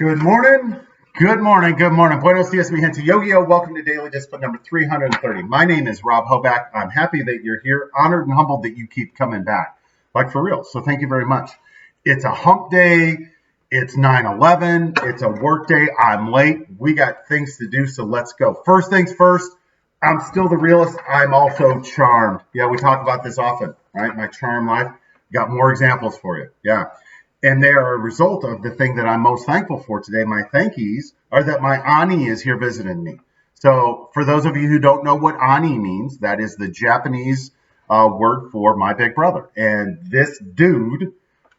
Good morning. Good morning. Good morning. Buenos dias, mi gente. Yo-yo. Welcome to Daily Discipline number 330. My name is Rob Hoback. I'm happy that you're here. Honored and humbled that you keep coming back. Like for real. So thank you very much. It's a hump day. It's 9/11. It's a work day. I'm late. We got things to do. So let's go. First things first. I'm still the realist. I'm also charmed. Yeah, we talk about this often, right? My charm life. Got more examples for you. Yeah. And they are a result of the thing that I'm most thankful for today. My thankies are that my Ani is here visiting me. So for those of you who don't know what Ani means, that is the Japanese word for my big brother. And this dude,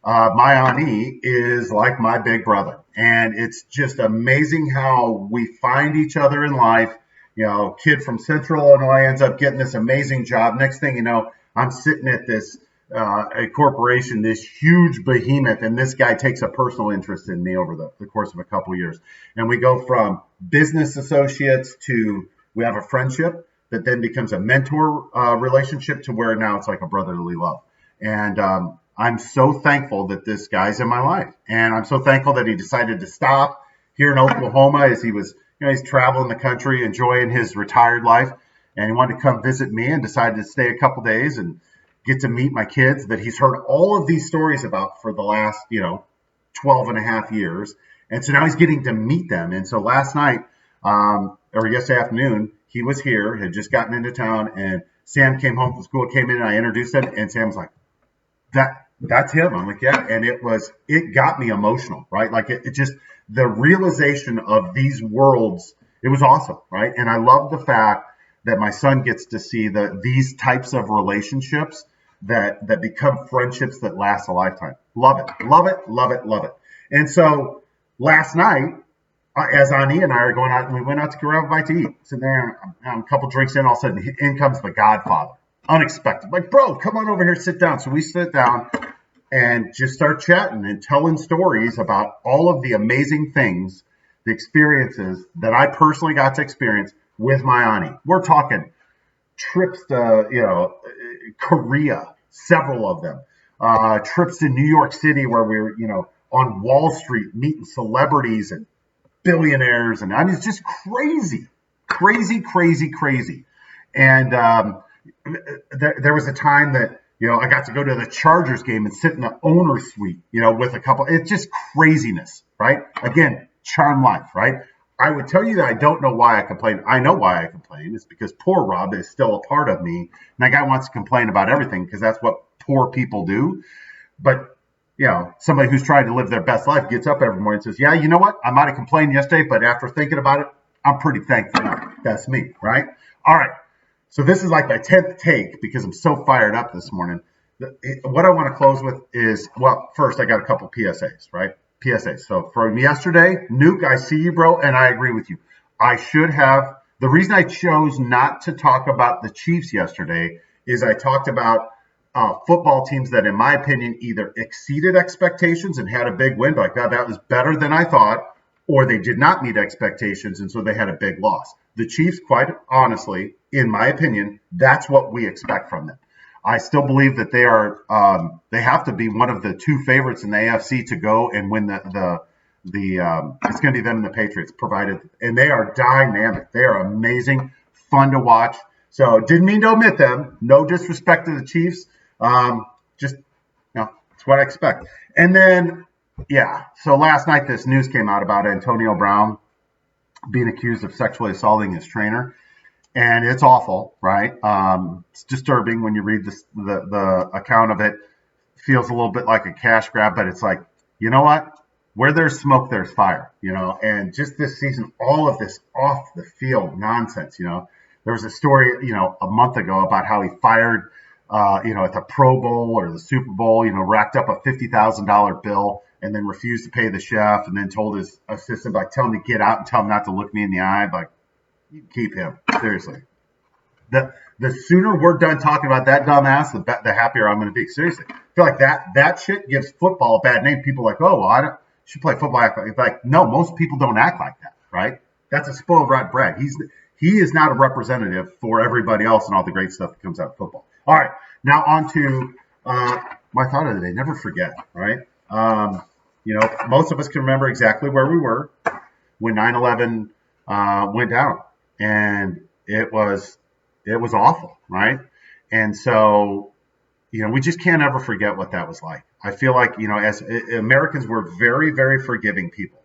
my Ani, is like my big brother. And it's just amazing how we find each other in life. You know, kid from Central Illinois ends up getting this amazing job. Next thing you know, I'm sitting at this a corporation, this huge behemoth, and this guy takes a personal interest in me over the course of a couple of years. And we go from business associates to we have a friendship that then becomes a mentor relationship to where now it's like a brotherly love. And I'm so thankful that this guy's in my life. And I'm so thankful that he decided to stop here in Oklahoma as he was, he's traveling the country, enjoying his retired life. And he wanted to come visit me and decided to stay a couple days and get to meet my kids that he's heard all of these stories about for the last, 12 and a half years. And so now he's getting to meet them. And so last night, or yesterday afternoon, he was here, had just gotten into town, and Sam came home from school, came in, and I introduced him, and Sam was like, that's him. I'm like, yeah. And it got me emotional, right? Like it just, the realization of these worlds, it was awesome, right? And I love the fact that my son gets to see these types of relationships that become friendships that last a lifetime. Love it, love it, love it, love it. And so last night, as Ani and I are going out, and we went out to grab a bite to eat. Sitting there, a couple drinks in, all of a sudden, in comes the Godfather. Unexpected. Like, bro, come on over here, sit down. So we sit down and just start chatting and telling stories about all of the amazing things, the experiences that I personally got to experience with my Ani. We're talking trips to, Korea, several of them, trips to New York City where we were, on Wall Street meeting celebrities and billionaires. And I mean, it's just crazy, crazy, crazy, crazy. And there was a time that, I got to go to the Chargers game and sit in the owner's suite, with a couple. It's just craziness, right? Again, charm life, right? I would tell you that I don't know why I complain. I know why I complain. It's because poor Rob is still a part of me. And that guy wants to complain about everything because that's what poor people do. But, somebody who's trying to live their best life gets up every morning and says, yeah, you know what? I might have complained yesterday, but after thinking about it, I'm pretty thankful now. That's me, right? All right. So this is like my 10th take because I'm so fired up this morning. What I want to close with is, well, first I got a couple PSAs, right? PSA. So from yesterday, Nuke, I see you, bro, and I agree with you. I should have. The reason I chose not to talk about the Chiefs yesterday is I talked about football teams that, in my opinion, either exceeded expectations and had a big win, like that was better than I thought, or they did not meet expectations, and so they had a big loss. The Chiefs, quite honestly, in my opinion, that's what we expect from them. I still believe that they are. They have to be one of the two favorites in the AFC to go and win the. It's going to be them and the Patriots, provided, and they are dynamic. They are amazing, fun to watch. So didn't mean to omit them. No disrespect to the Chiefs. Just it's what I expect. And then so last night this news came out about Antonio Brown being accused of sexually assaulting his trainer. And it's awful, right? It's disturbing when you read the account of it. Feels a little bit like a cash grab, but it's like, you know what? Where there's smoke, there's fire, And just this season, all of this off the field nonsense, There was a story, a month ago about how he fired, at the Pro Bowl or the Super Bowl, racked up a $50,000 bill and then refused to pay the chef and then told his assistant, like, tell him to get out and tell him not to look me in the eye, like. Keep him. Seriously. The sooner we're done talking about that dumbass, the happier I'm going to be. Seriously. I feel like that shit gives football a bad name. People are like, oh, well, I should play football. Like, no, most people don't act like that, right? That's a spoiled brat. He is not a representative for everybody else and all the great stuff that comes out of football. All right. Now on to my thought of the day. Never forget, right? Most of us can remember exactly where we were when 9/11 went down, and it was awful, right? And so we just can't ever forget what that was like. I feel like, as Americans, we're very, very forgiving people.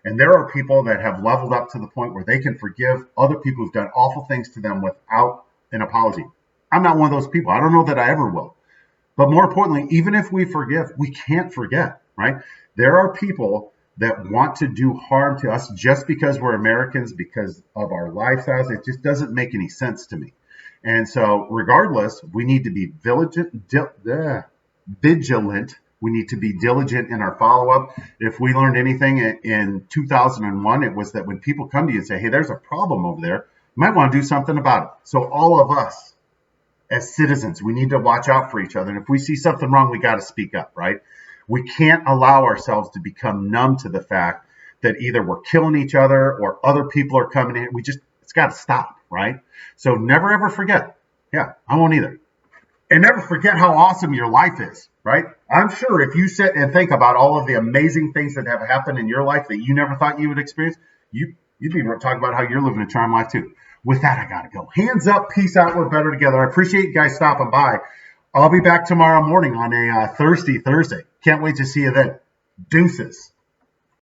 And there are people that have leveled up to the point where they can forgive other people who've done awful things to them without an apology. I'm not one of those people. I don't know that I ever will. But more importantly, even if we forgive, we can't forget, right? There are people that want to do harm to us just because we're Americans, because of our lifestyles. It just doesn't make any sense to me. And so, regardless, we need to be vigilant. We need to be diligent in our follow up. If we learned anything in 2001, it was that when people come to you and say, hey, there's a problem over there, you might want to do something about it. So, all of us as citizens, we need to watch out for each other. And if we see something wrong, we got to speak up, right? We can't allow ourselves to become numb to the fact that either we're killing each other or other people are coming in. It's got to stop, right? So never ever forget. Yeah, I won't either. And never forget how awesome your life is, right? I'm sure if you sit and think about all of the amazing things that have happened in your life that you never thought you would experience, you'd be talking about how you're living a charmed life too. With that, I got to go. Hands up, peace out, we're better together. I appreciate you guys stopping by. I'll be back tomorrow morning on a Thursday. Can't wait to see you then. Deuces.